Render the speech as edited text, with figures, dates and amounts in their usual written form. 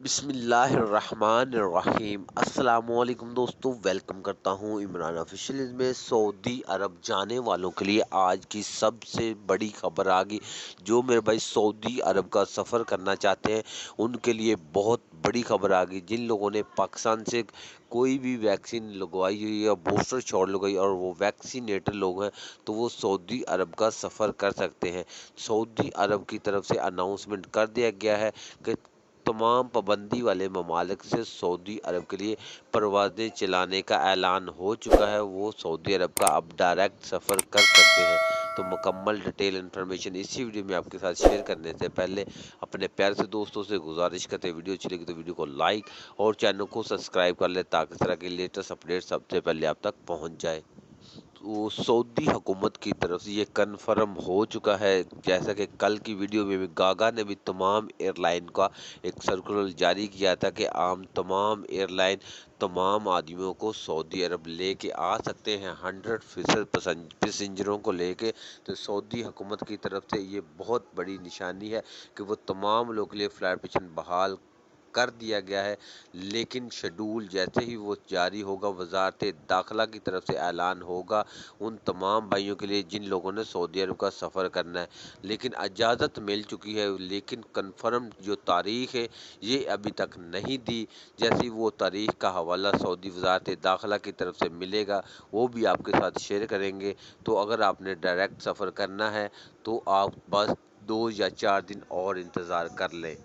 बिस्मिल्लाहिर्रहमानिर्रहीम। अस्सलाम वालेकुम दोस्तों, वेलकम करता हूँ इमरान ऑफिशियल में। सऊदी अरब जाने वालों के लिए आज की सबसे बड़ी खबर आ गई। जो मेरे भाई सऊदी अरब का सफ़र करना चाहते हैं उनके लिए बहुत बड़ी खबर आ गई। जिन लोगों ने पाकिस्तान से कोई भी वैक्सीन लगवाई हुई या बूस्टर शॉट लगाई और वो वैक्सीनेटेड लोग हैं तो वो सऊदी अरब का सफ़र कर सकते हैं। सऊदी अरब की तरफ से अनाउंसमेंट कर दिया गया है कि तमाम पाबंदी वाले ममालिक से सऊदी अरब के लिए परवाज़ें चलाने का ऐलान हो चुका है। वो सऊदी अरब का अब डायरेक्ट सफ़र कर सकते हैं। तो मुकम्मल डिटेल इन्फॉर्मेशन इसी वीडियो में आपके साथ शेयर करने से पहले अपने प्यार से दोस्तों से गुजारिश करते हैं, वीडियो अच्छी लगी तो वीडियो को लाइक और चैनल को सब्सक्राइब कर ले ताकि इस तरह के लेटेस्ट अपडेट सबसे पहले आप तक पहुँच जाए। तो सऊदी हुकूमत की तरफ से ये कन्फर्म हो चुका है, जैसा कि कल की वीडियो में भी गागा ने भी तमाम एयरलाइन का एक सर्कुलर जारी किया था कि आम तमाम एयरलाइन तमाम आदमियों को सऊदी अरब लेके आ सकते हैं 100% पैसेंजरों को लेके। तो सऊदी हुकूमत की तरफ से ये बहुत बड़ी निशानी है कि वो तमाम लोगों के लिए फ़्लाइट ऑपरेशन बहाल कर दिया गया है। लेकिन शेड्यूल जैसे ही वो जारी होगा, वजारत दाखिला की तरफ से ऐलान होगा उन तमाम भाइयों के लिए जिन लोगों ने सऊदी अरब का सफ़र करना है। लेकिन इजाज़त मिल चुकी है, लेकिन कन्फर्म जो तारीख़ है ये अभी तक नहीं दी। जैसे ही वो तारीख़ का हवाला सऊदी वजारत दाखिला की तरफ से मिलेगा वो भी आपके साथ शेयर करेंगे। तो अगर आपने डायरेक्ट सफ़र करना है तो आप बस 2 या 4 दिन और इंतज़ार कर लें।